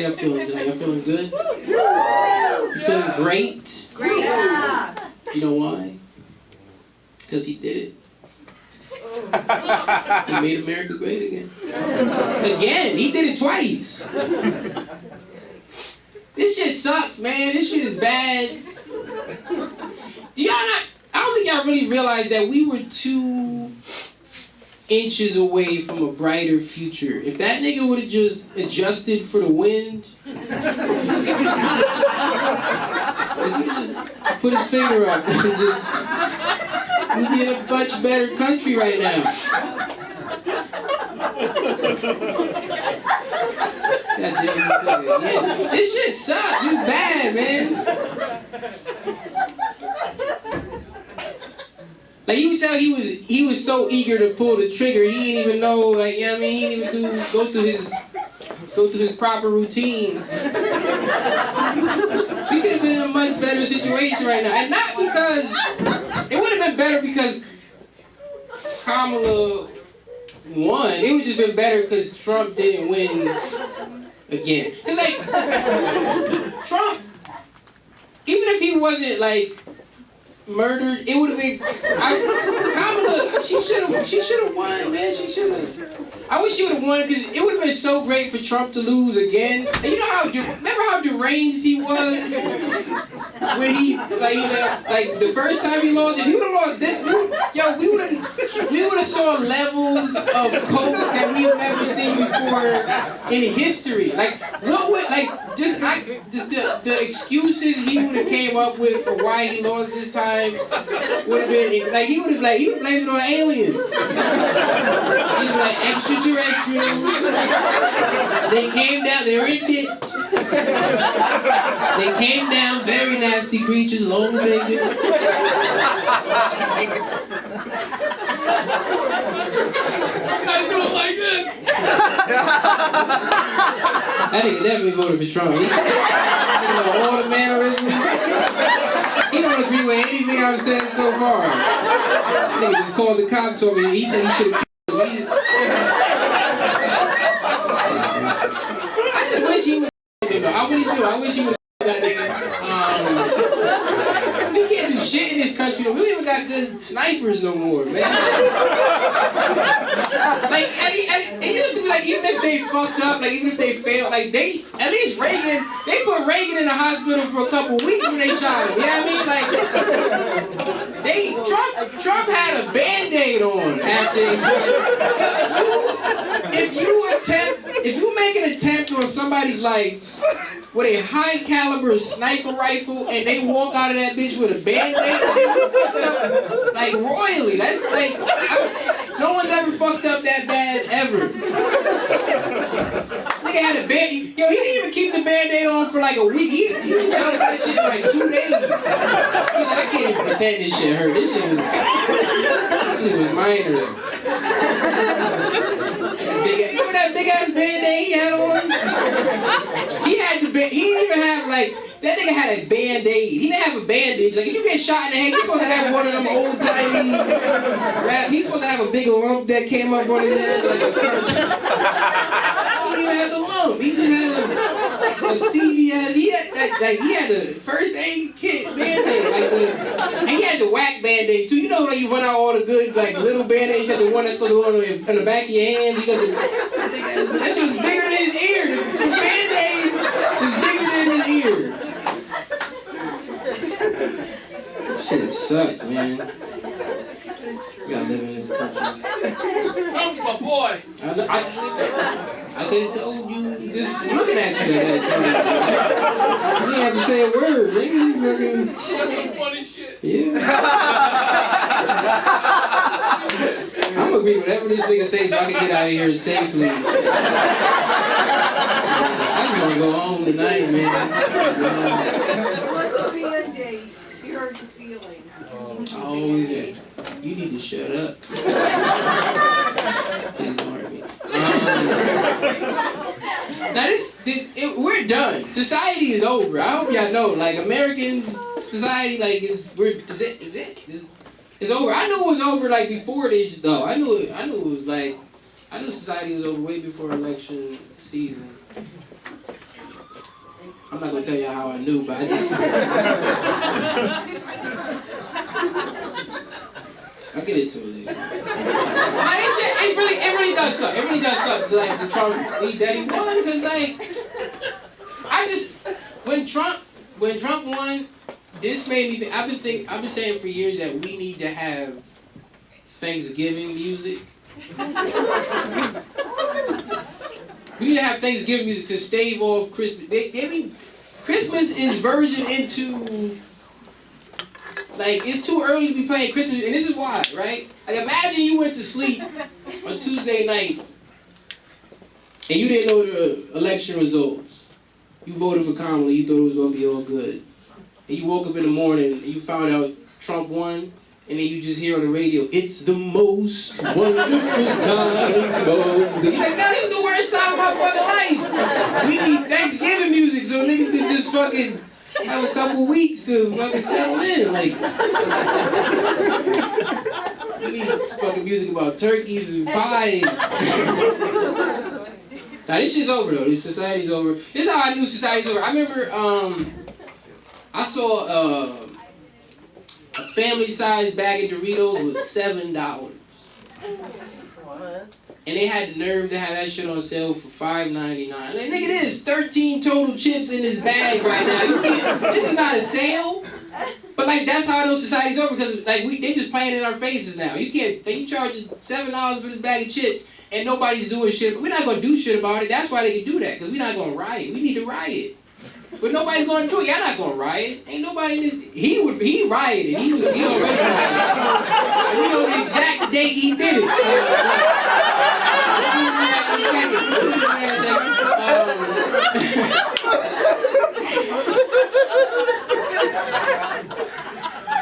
Y'all feeling tonight? Y'all feeling good? You feeling great? Great. You know why? Because he did it. He made America great again. Again, he did it twice. This shit sucks, man. This shit is bad. Do y'all not? I don't think y'all really realize that we were 2 inches away from a brighter future. If that nigga would have just adjusted for the wind, if he just put his finger up and just, we'd be in a much better country right now. God damn, yeah. This shit sucks. It's bad, man. Like, you could tell he was so eager to pull the trigger, he didn't even know, like, you know what I mean? He didn't even go through his proper routine. He could have been in a much better situation right now. And not because, it would have been better because Kamala won. It would just been better because Trump didn't win again. Because, like, Trump, even if he wasn't, like, murdered, it would have been Kamala. She should have won, man. She should have. I wish she would have won because it would have been so great for Trump to lose again. And you know remember how deranged he was when he like the first time he lost. If he would have lost this, we would have saw levels of coke that we've never seen before in history. Like what would just the excuses he would have came up with for why he lost this time would have been like he would blame it on aliens. He was like extraterrestrials. They came down. They were in it. They came down. Very nasty creatures, long fingers. I do it like this. That nigga definitely voted for Trump. He know all the mannerisms. He don't agree with anything I've said so far. That nigga just called the cops on me. He said he should have killed me. I just wish he would. I really do. I wish he would that nigga. We can't do shit in this country. We don't even got good snipers no more, man. Like, it used to be like, even if they fucked up, like, even if they failed, like, at least Reagan, they put Reagan in the hospital for a couple weeks when they shot him. You know what I mean? Like, Trump had a Band-Aid on after if you make an attempt on somebody's life with a high caliber sniper rifle and they walk out of that bitch with a Band-Aid, you fucked up, like, royally. That's like, no one's ever fucked up that bad ever. Nigga had a Band-Aid. Yo, he didn't even keep the Band-Aid on for like a week. He was done with that shit in like 2 days. He was like, I can't even pretend this shit hurt. This shit was minor. Remember that big ass Band-Aid he had on? He didn't even have like, that nigga had a Band-Aid. He didn't have a bandage. Like, if you get shot in the head, you're supposed to have one of them old timey he's supposed to have a big lump that came up on his head like a perch. He didn't even have the lump. He just had a CVS. He had the first aid kit Band-Aid, and he had the whack Band-Aid too. You know, like you run out all the good like little Band-Aids. You got the one that's supposed to go on the back of your hands. You got that shit was bigger than his ear. The Band-Aid was bigger than his ear. Shit sucks, man. We gotta live in this country. Talk to my boy. I could have told you just looking at you that. You didn't have to say a word, nigga. You fucking. Some funny shit. Yeah. I'm gonna agree with whatever this nigga say so I can get out of here safely. I just wanna go home tonight, man. What's a Band-Aid? He hurt his feelings. Always. You need to shut up. Please don't hurt me. Now we're done. Society is over. I hope y'all know. Like American society, like is over. I knew it was over like before this though. I knew it was like I knew society was over way before election season. I'm not gonna tell y'all how I knew, but I just. I'll get into it later. Nah, this shit, it really does suck. It really does suck. Like the Trump lead that he won, because when Trump won, this made me think. I've been saying for years that we need to have Thanksgiving music. We need to have Thanksgiving music to stave off Christmas. Christmas is verging into, like, it's too early to be playing Christmas, and this is why, right? Like, imagine you went to sleep on Tuesday night, and you didn't know the election results. You voted for Kamala, you thought it was going to be all good. And you woke up in the morning, and you found out Trump won, and then you just hear on the radio, "It's the most wonderful time of the..." You're like, no, this is the worst time of my fucking life. We need Thanksgiving music so niggas can just fucking have a couple weeks to fucking settle in. Like, we need fucking music about turkeys and pies. Now, this shit's over though. This society's over. This is how I knew society's over. I remember, I saw a family-sized bag of Doritos was $7. What? And they had the nerve to have that shit on sale for $5.99. Like, nigga, there's 13 total chips in this bag right now. You can't. This is not a sale. But like, that's how I know society's over, because like they just playing in our faces now. You can't. You charging $7 for this bag of chips, and nobody's doing shit. But we're not gonna do shit about it. That's why they can do that, because we're not gonna riot. We need to riot. But nobody's gonna do it. Y'all not gonna riot. Ain't nobody in this. He rioted. He already rioted. We know the exact date he did it.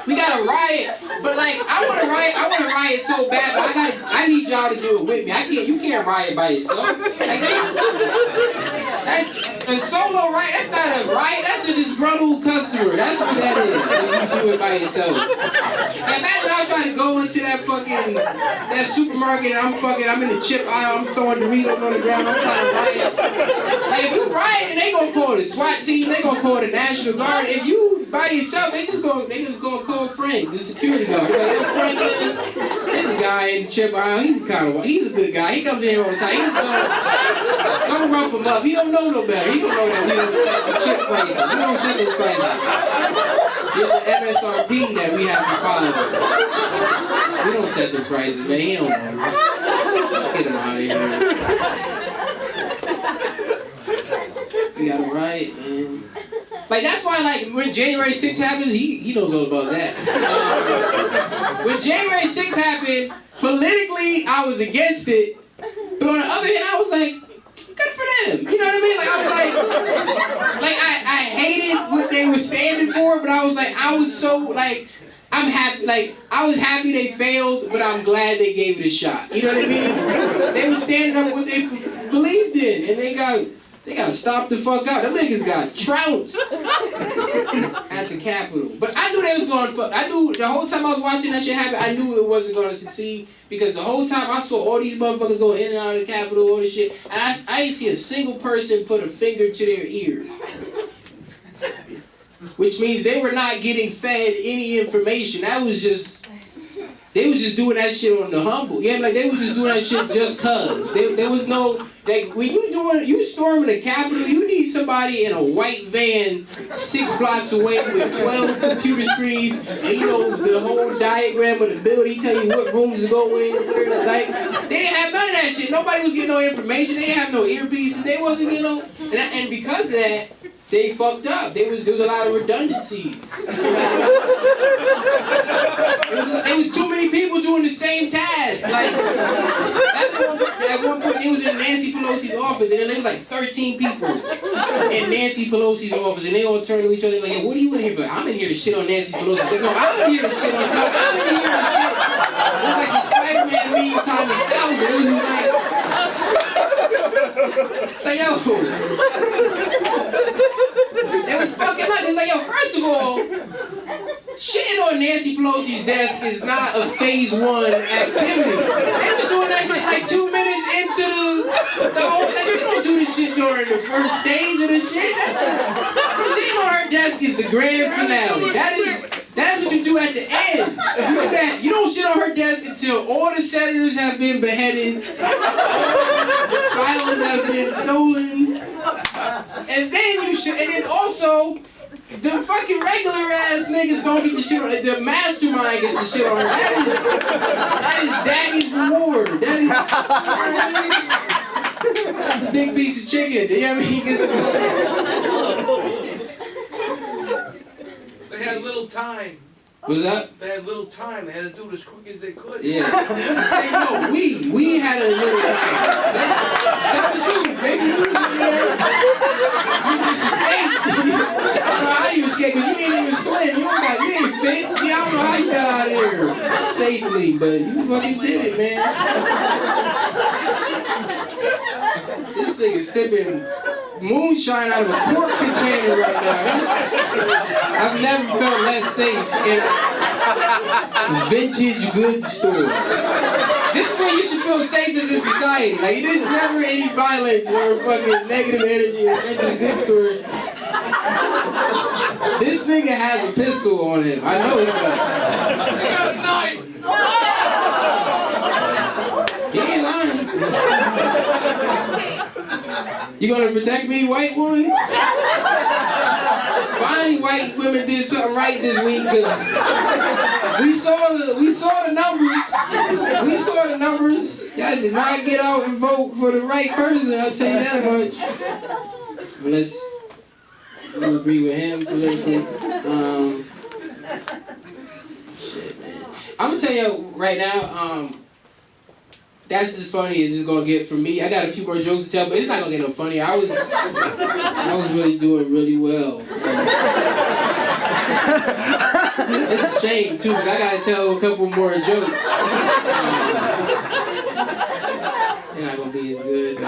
We gotta riot, but like I want to riot so bad, but I need y'all to do it with me. You can't riot by yourself. Like that's a solo riot. That's not a riot. That's a disgruntled customer. That's what that is. If you do it by yourself. Like, imagine I trying to go into that supermarket and I'm in the chip aisle. I'm throwing Doritos on the ground. I'm trying to riot. Like if you riot, they gonna call the SWAT team. They gonna call the National Guard. If you by yourself, they just gonna call Frank, the security guard. Like, yo, Franklin, there's a guy in the chip aisle. He's a good guy. He comes in here all the time. He's don't rough him up. He don't know no better. He don't know that we don't set the chip prices. We don't set those prices. There's an MSRP that we have to follow. We don't set the prices, man. He don't know. Just get him out of here. We gotta riot, man. Like, that's why, like, when January 6th happens, he knows all about that. When January 6th happened, politically, I was against it. But on the other hand, I was like, good for them. You know what I mean? Like, I was like I hated what they were standing for, but I was so, like, I'm happy, like, I was happy they failed, but I'm glad they gave it a shot. You know what I mean? They were standing up what they believed in, and they got stopped the fuck out. Them niggas got trounced at the Capitol. But I knew they was going to fuck. I knew the whole time I was watching that shit happen, I knew it wasn't going to succeed, because the whole time I saw all these motherfuckers go in and out of the Capitol, all this shit, and I didn't see a single person put a finger to their ear. Which means they were not getting fed any information. They was just doing that shit on the humble. Yeah, like they was just doing that shit just cause. There was no, like, when you storming the Capitol, you need somebody in a white van 6 blocks away with 12 computer screens, and he knows the whole diagram of the building. He tell you what rooms to go in, like, they didn't have none of that shit. Nobody was getting no information. They didn't have no earpieces. They wasn't getting no, and because of that, they fucked up. There was a lot of redundancies. It was too many people doing the same task. Like, at one point, it was in Nancy Pelosi's office, and then there was like 13 people in Nancy Pelosi's office, and they all turned to each other like, "Hey, what are you in here for?" "I'm in here to shit on Nancy Pelosi." Like, "No, I'm in here to shit on. No, I'm in here to shit." It was like the Spider-Man meme times 1,000. It was just like, yo. It was fucking up. It's like, yo, first of all, shitting on Nancy Pelosi's desk is not a phase 1 activity. They was doing that shit like 2 minutes into the whole thing. You don't do this shit during the first stage of the shit. The shit on her desk is the grand finale. That's what you do at the end. You do that. You don't shit on her desk until all the senators have been beheaded, files have been stolen, and then you should. And then also, the fucking regular ass niggas don't get the shit on. The mastermind gets the shit on her. That is Daddy's reward. That's a big piece of chicken. You know what I mean? They had little time. What's that? They had little time. They had to do it as quick as they could. Yeah. Hey, no, we had a little time. Tell the truth, baby. You just escaped. I don't know how you escaped, because you ain't even slim. You ain't fit. Yeah, I don't know how you got out of there safely, but you fucking did it, man. This nigga sipping moonshine out of a quart container right now. I've never felt less safe in a vintage goods store. This is where you should feel safest in society. Like, there's never any violence or fucking negative energy in a vintage goods store. This nigga has a pistol on him. I know he does. He got a knife. He ain't lying. You gonna protect me, white woman? Finally, white women did something right this week, because we saw the numbers. We saw the numbers. Y'all did not get out and vote for the right person. I'll tell you that much. Unless you agree with him politically. Shit, man. I'm gonna tell you right now. That's as funny as it's gonna get from me. I got a few more jokes to tell, but it's not gonna get no funnier. I was really doing really well. It's a shame too, because I gotta tell a couple more jokes. They're not gonna be as good.